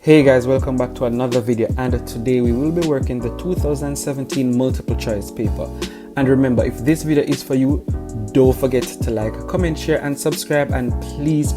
Hey guys, welcome back to another video, and today we will be working the 2017 multiple choice paper. And remember, if this video is for you, don't forget to like, comment, share and subscribe, and please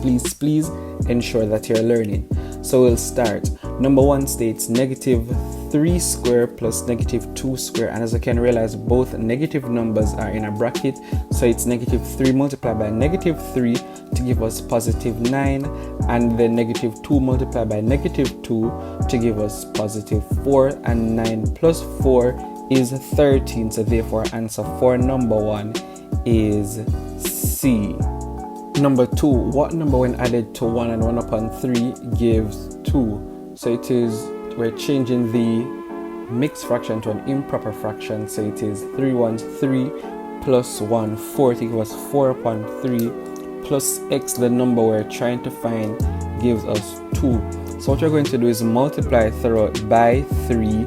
ensure that you're learning. So we'll start. Number 1 states -3 square plus -2 square, and as you can realize, both negative numbers are in a bracket, so it's -3 multiplied by -3 to give us +9, and then -2 multiplied by -2 to give us +4, and 9 plus 4 is 13. So therefore answer for number 1 is C. Number 2, what number when added to 1 and 1 upon 3 gives 2? So we're changing the mixed fraction to an improper fraction, so it is 3 ones 3 plus 1 4 to give us 4 upon 3 plus x, the number we're trying to find, gives us 2. So what we're going to do is multiply throughout by 3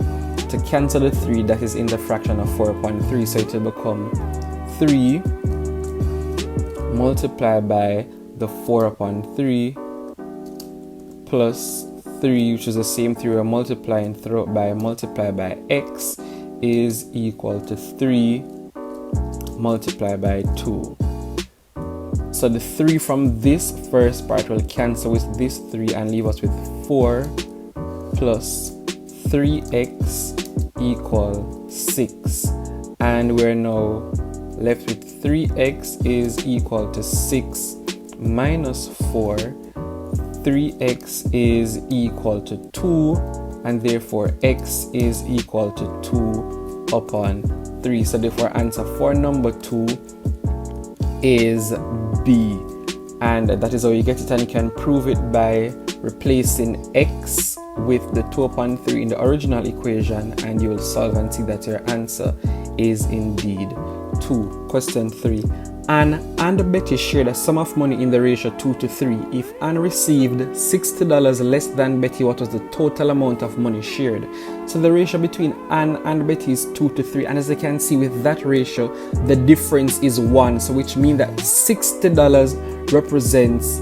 to cancel the 3 that is in the fraction of 4 upon 3, so it will become 3 multiplied by the 4 upon 3 plus 3, which is the same 3 we're multiplying throughout by, multiplied by x, is equal to 3 multiplied by 2. So the 3 from this first part will cancel with this 3 and leave us with 4 plus 3x equal 6. And we're now left with 3x is equal to 6 minus 4. 3x is equal to 2, and therefore x is equal to 2 upon 3. So therefore answer for number 2 is B, and that is how you get it, and you can prove it by replacing x with the 2 upon 3 in the original equation, and you will solve and see that your answer is indeed 2. Question 3. Anne and Betty shared a sum of money in the ratio 2 to 3. If Anne received $60 less than Betty, what was the total amount of money shared? So the ratio between Anne and Betty is 2 to 3, and as you can see with that ratio, the difference is 1, so which means that $60 represents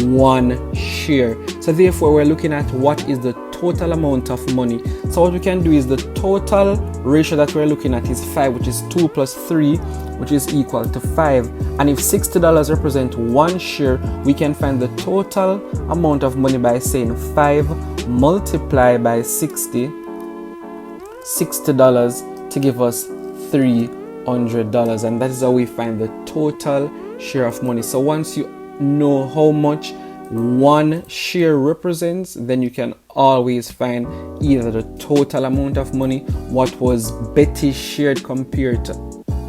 1 share. So therefore we're looking at what is the total amount of money. So what we can do is the total ratio that we're looking at is 5, which is 2 plus 3, which is equal to 5. And if $60 represents 1 share, we can find the total amount of money by saying 5 multiplied by $60 to give us $300, and that is how we find the total share of money. So once you know how much 1 share represents, then you can always find either the total amount of money, what was Betty shared compared to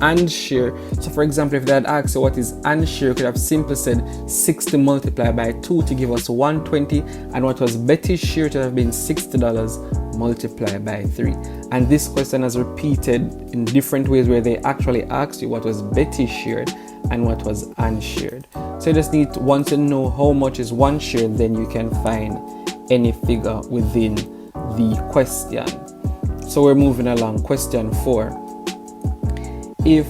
Anne's share. So for example, if they had asked you what is Anne's share, you could have simply said 60 multiplied by 2 to give us 120, and what was Betty's share to have been $60 multiplied by 3. And this question has repeated in different ways where they actually asked you what was Betty shared and what was Anne shared. So you just need to, once you know how much is 1 share, then you can find any figure within the question. So we're moving along. Question 4. If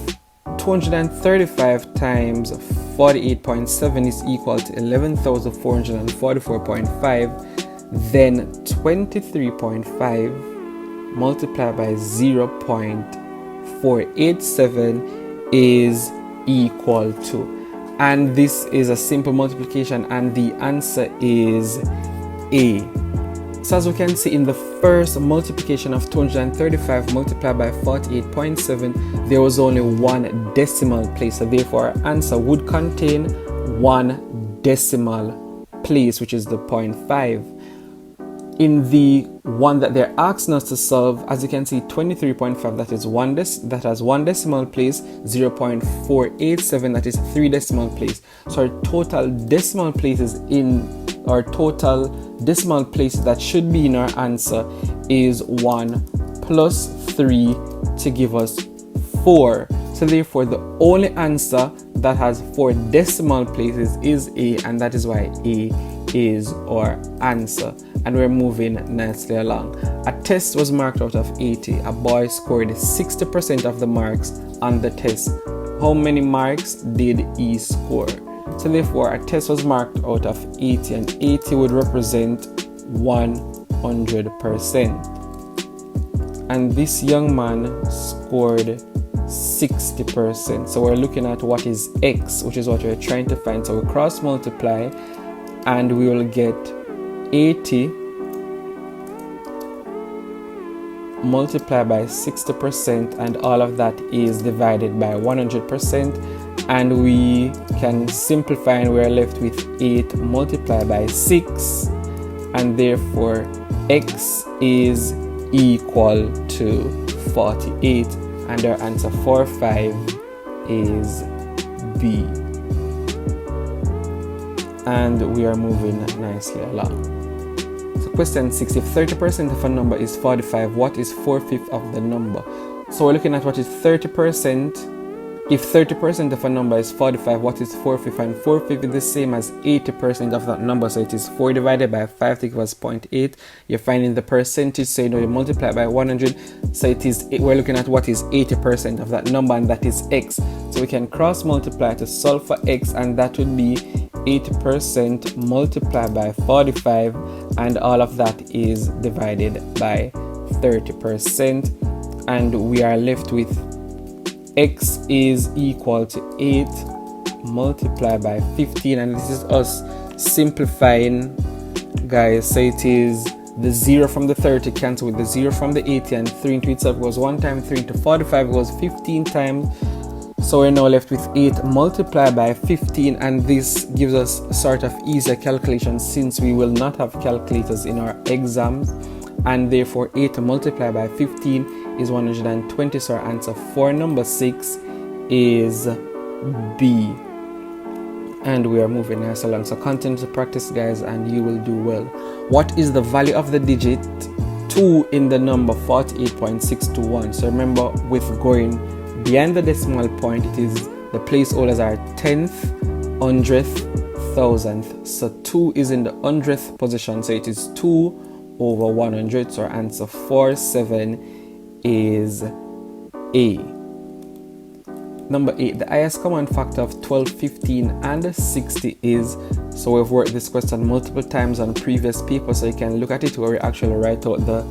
235 times 48.7 is equal to 11,444.5, then 23.5 multiplied by 0.487 is equal to, and this is a simple multiplication, and the answer is A. So as we can see in the first multiplication of 235 multiplied by 48.7, there was only 1 decimal place, so therefore our answer would contain 1 decimal place, which is the 0.5. In the one that they're asking us to solve, as you can see, 23.5, that is that has 1 decimal place, 0.487, that is 3 decimal place. So our total decimal places that should be in our answer is 1 plus 3 to give us 4. So therefore the only answer that has 4 decimal places is A, and that is why A is our answer. And we're moving nicely along. A test was marked out of 80. A boy scored 60% of the marks on the test. How many marks did he score? So therefore a test was marked out of 80, and 80 would represent 1 100%. And this young man scored 60%. So we're looking at what is x, which is what we're trying to find. So we cross multiply and we will get 80 multiplied by 60%, and all of that is divided by 100%, and we can simplify and we're left with 8 multiplied by 6, and therefore x is equal to 48, and our answer for 5 is B. And we are moving nicely along. So question 6, if 30% of a number is 45, what is 4/5 of the number? So we're looking at what is 30%. If 30% of a number is 45, what is 4/5? And 4/5 is the same as 80% of that number. So it is 4 divided by 5 to give us 0.8. You're finding the percentage, so you know you multiply by 100. So we're looking at what is 80% of that number, and that is x. So we can cross multiply to solve for x, and that would be 80% multiplied by 45, and all of that is divided by 30%, and we are left with x is equal to 8 multiplied by 15, and this is us simplifying, guys. So it is the 0 from the 30 cancel with the 0 from the 80, and 3 into itself was 1 time, 3 into 45 was 15 times. So we're now left with 8 multiplied by 15, and this gives us sort of easier calculation since we will not have calculators in our exams, and therefore 8 multiplied by 15 is 120. So our answer for number 6 is B. And we are moving nice along. So continue to practice, guys, and you will do well. What is the value of the digit 2 in the number 48.621? So remember, with going beyond the decimal point, it is the placeholders are 10th, 100th, 1000th. So 2 is in the 100th position, so it is 2 over 100. So our answer for 7 is A. Number 8, the highest common factor of 12, 15, and 60 is, so we've worked this question multiple times on previous papers, so you can look at it where we actually write out the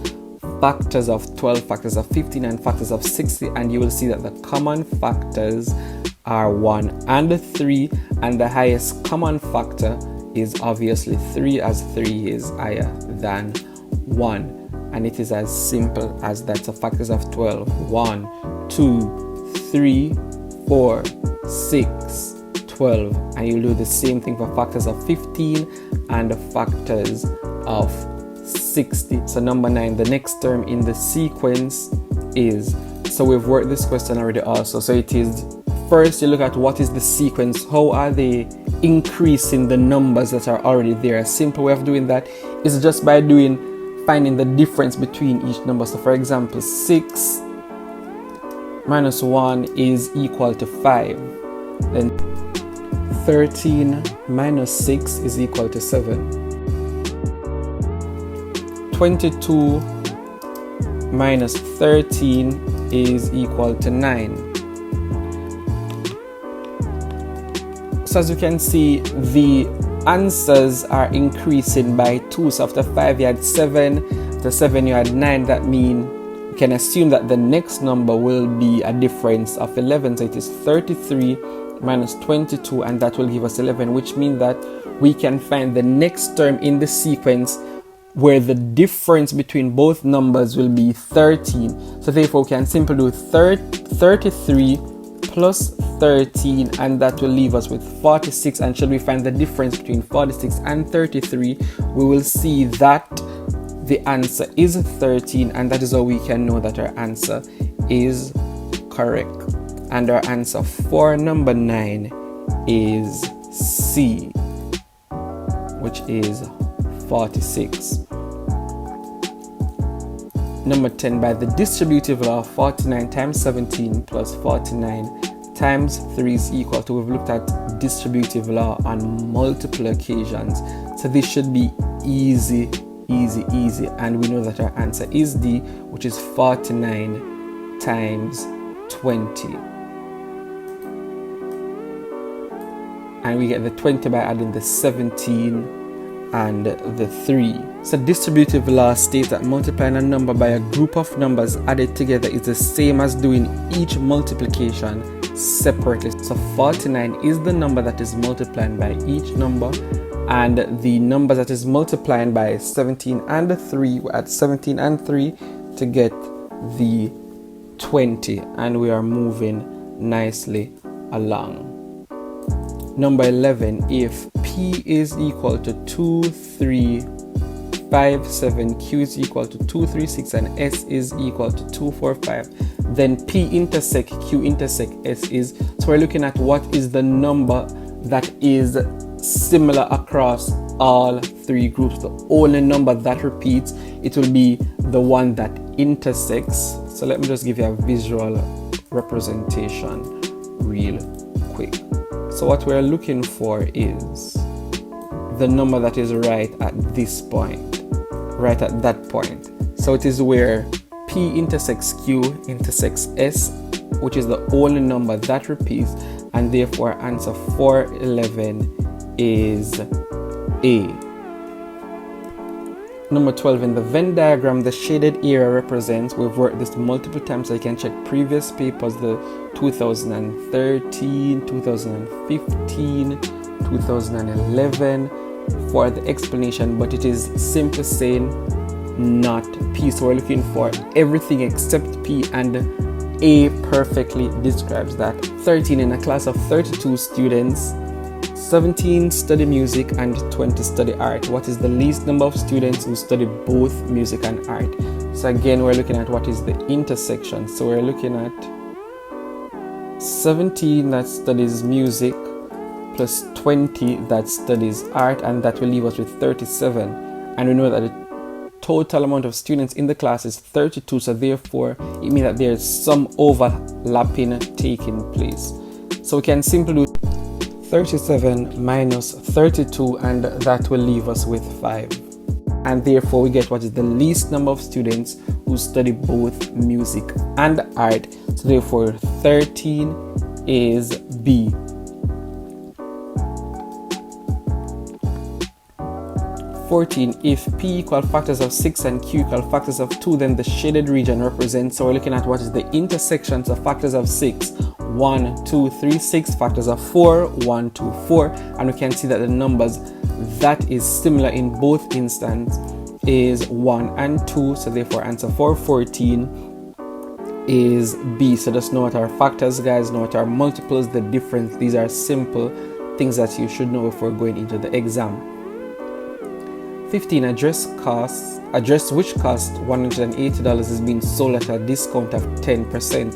factors of 12, factors of 15, and factors of 60, and you will see that the common factors are 1 and 3, and the highest common factor is obviously 3, as 3 is higher than 1, and it is as simple as that. So factors of 12, 1, 2, 3, 4, 6, 12, and you'll do the same thing for factors of 15 and the factors of 60. So number 9, the next term in the sequence is, so we've worked this question already also. So it is, first you look at what is the sequence, how are they increasing the numbers that are already there. A simple way of doing that is just by finding the difference between each number. So for example, 6 minus 1 is equal to 5. Then 13 minus 6 is equal to 7. 22 minus 13 is equal to 9. So as you can see, the answers are increasing by 2. So after 5 you had 7, after 7 you had 9. That means you can assume that the next number will be a difference of 11. So it is 33 minus 22, and that will give us 11, which means that we can find the next term in the sequence where the difference between both numbers will be 13. So therefore we can simply do 33 plus 13, and that will leave us with 46. And should we find the difference between 46 and 33, we will see that the answer is 13, and that is how we can know that our answer is correct. And our answer for number 9 is C, which is 46. Number 10, by the distributive law, 49 times 17 plus 49 times 3 is equal to, we've looked at distributive law on multiple occasions, so this should be easy, and we know that our answer is D, which is 49 times 20. And we get the 20 by adding the 17 and the 3. So distributive law states that multiplying a number by a group of numbers added together is the same as doing each multiplication separately. So 49 is the number that is multiplying by each number, and the number that is multiplying by 17 and the 3, we're at 17 and 3 to get the 20, and we are moving nicely along. Number 11, if P is equal to 2, 3, 5, 7, Q is equal to 2, 3, 6, and S is equal to 2, 4, 5, then P intersect Q intersect S is, so we're looking at what is the number that is similar across all 3 groups. The only number that repeats, it will be the one that intersects. So let me just give you a visual representation real quick. So what we're looking for is the number that is right at this point, right at that point. So it is where P intersects Q intersects S, which is the only number that repeats, and therefore answer 411 is A. Number 12, in the Venn diagram, the shaded area represents, we've worked this multiple times so you can check previous papers, the 2013, 2015, 2011 for the explanation, but it is simply saying not P. So we're looking for everything except P, and A perfectly describes that. 13, in a class of 32 students, 17 study music and 20 study art. What is the least number of students who study both music and art? So again, we're looking at what is the intersection. So we're looking at 17 that studies music plus 20 that studies art, and that will leave us with 37. And we know that the total amount of students in the class is 32, so therefore it means that there is some overlapping taking place. So we can simply do 37 minus 32, and that will leave us with 5. And therefore we get what is the least number of students who study both music and art. So therefore 13 is B. 14, if P equal factors of 6 and Q equal factors of 2, then the shaded region represents, so we're looking at what is the intersections of factors of 6. 1, 2, 3, 6, factors of 4, 1, 2, 4, and we can see that the numbers that is similar in both instances is 1 and 2, so therefore answer 414 is B. So just know what our factors, guys, know what our multiples, the difference. These are simple things that you should know before going into the exam. 15, address which cost $180 is being sold at a discount of 10%.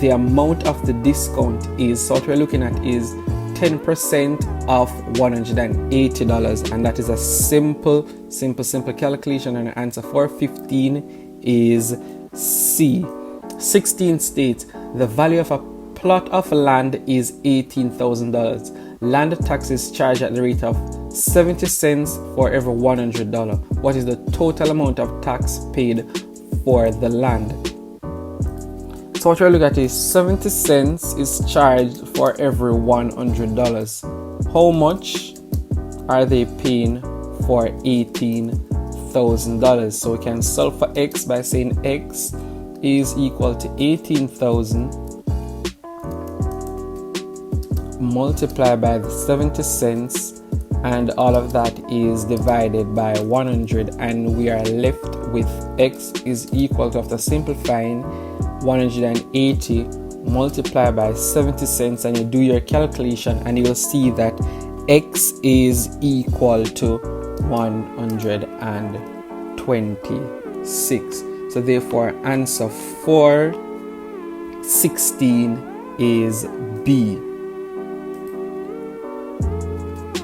The amount of the discount is, so what we're looking at is 10% of $180, and that is a simple calculation, and the answer for 15 is C. 16 states the value of a plot of land is $18,000. Land tax is charged at the rate of 70 cents for every $100. What is the total amount of tax paid for the land? So what we're looking at is 70 cents is charged for every $100. How much are they paying for $18,000? So we can solve for X by saying X is equal to 18,000 multiplied by the 70 cents, and all of that is divided by 100, and we are left with X is equal to, after simplifying, 180 multiplied by 70 cents, and you do your calculation and you will see that X is equal to 126. So therefore answer 416 is B.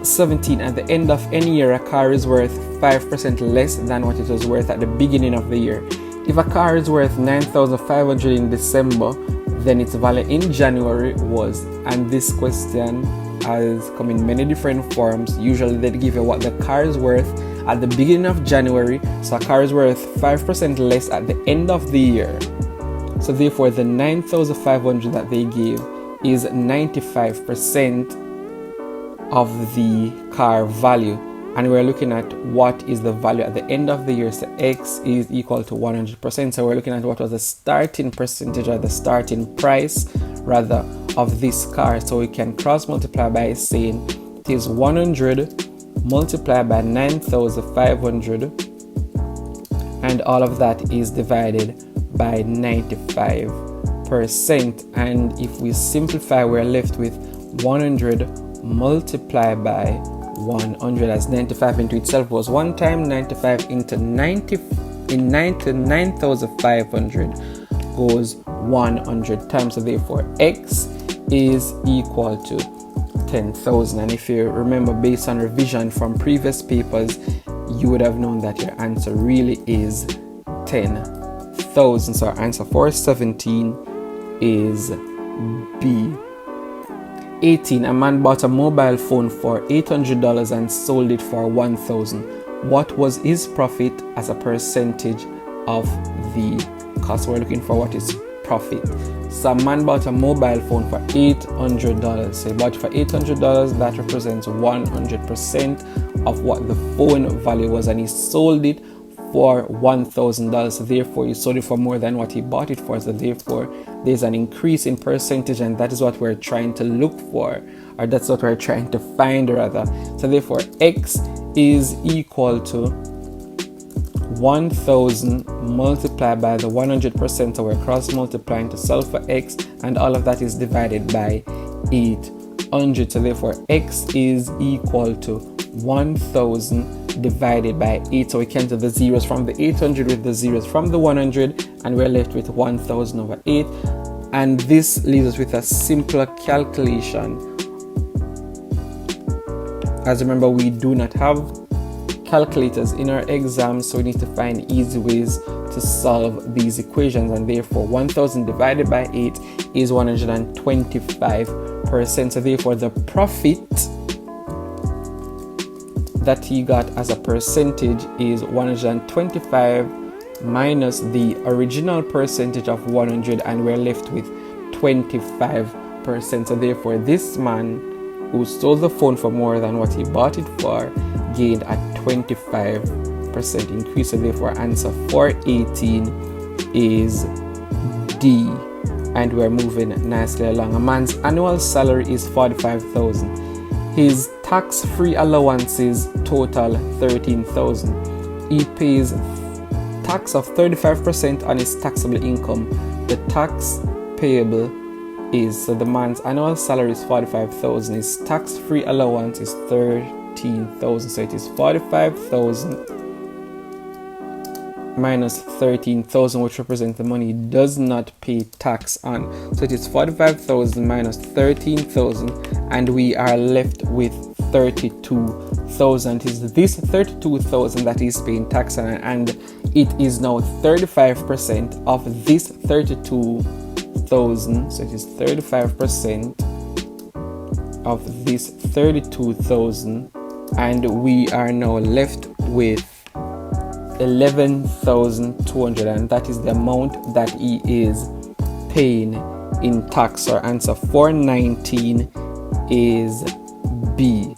17, at the end of any year a car is worth 5% less than what it was worth at the beginning of the year. If a car is worth $9,500 in December, then its value in January was, and this question has come in many different forms. Usually they give you what the car is worth at the beginning of January, so a car is worth 5% less at the end of the year. So therefore the 9,500 that they give is 95% of the car value. and we're looking at what is the value at the end of the year. So x is equal to 100%. So we're looking at what was the starting percentage or the starting price rather of this car. So we can cross multiply by saying it is 100 multiplied by 9,500, and all of that is divided by 95%. And if we simplify, we're left with 100 multiplied by 100, as 95 into itself was 1 time, 95 into 9,500 goes 100 times. So therefore x is equal to 10,000. And if you remember, based on revision from previous papers, you would have known that your answer really is 10,000. So our answer for 17 is B. 18. A man bought a mobile phone for $800 and sold it for $1,000. What was his profit as a percentage of the cost? We're looking for what is profit. So a man bought a mobile phone for $800. So he bought it for $800. That represents 100% of what the phone value was, and he sold it for $1,000. So therefore, he sold it for more than what he bought it for. So therefore, there's an increase in percentage, and that is what we're trying to look for, or that's what we're trying to find rather. So therefore, x is equal to 1,000 multiplied by the 100%. So we're cross multiplying to solve for x, and all of that is divided by 800. So therefore, x is equal to 1,000 divided by 8. So we cancel the zeros from the 800 with the zeros from the 100, and we're left with 1,000 over 8. And this leaves us with a simpler calculation. As remember, we do not have calculators in our exams, so we need to find easy ways to solve these equations, and therefore 1,000 divided by 8 is 125%. So therefore, the profit that he got as a percentage is 125 minus the original percentage of 100, and we're left with 25%. So therefore, this man who sold the phone for more than what he bought it for gained a 25% increase. So therefore, answer for 18 is D. And we're moving nicely along. A man's annual salary is $45,000. His tax-free allowances total $13,000. He pays tax of 35% on his taxable income. The tax payable is, so the man's annual salary is $45,000. His tax-free allowance is $13,000. So it is $45,000 minus $13,000, which represents the money he does not pay tax on. So it is $45,000 minus $13,000, and we are left with $32,000. Is this $32,000 that he's paying tax on, and it is now 35% of this $32,000. So it is 35% of this $32,000, and we are now left with $11,200, and that is the amount that he is paying in tax. Our answer for 19 is B.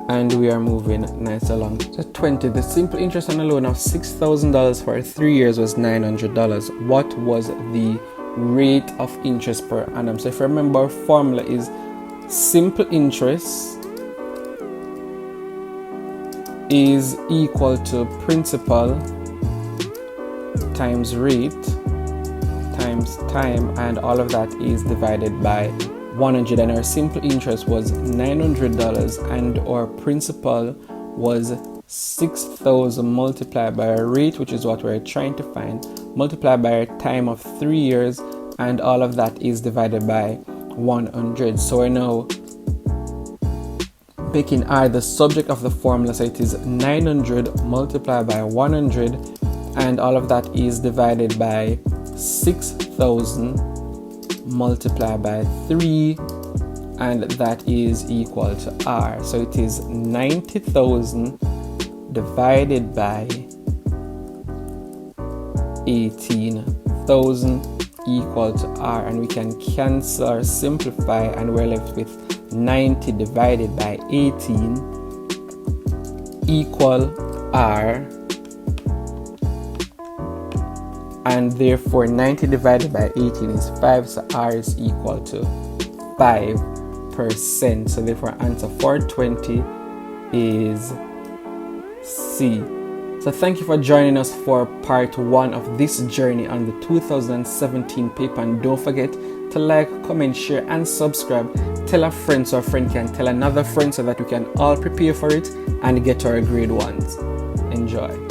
And we are moving nice along. So 20. The simple interest on a loan of $6,000 for 3 years was $900. What was the rate of interest per annum? So if you remember, our formula is simple interest is equal to principal times rate times time, and all of that is divided by 100. And our simple interest was $900, and our principal was 6,000 multiplied by our rate, which is what we're trying to find, multiplied by our time of 3 years, and all of that is divided by 100. So we're now making I the subject of the formula. So it is 900 multiplied by 100, and all of that is divided by 6,000 multiplied by 3, and that is equal to R. So it is 90,000 divided by 18,000 equal to R, and we can cancel or simplify, and we're left with 90 divided by 18 equal R, and therefore 90 divided by 18 is 5, so R is equal to 5%. So therefore answer 420 is C. So thank you for joining us for part 1 of this journey on the 2017 paper, and don't forget to like, comment, share and subscribe. Tell a friend so a friend can tell another friend, so that we can all prepare for it and get our grade 1s. Enjoy.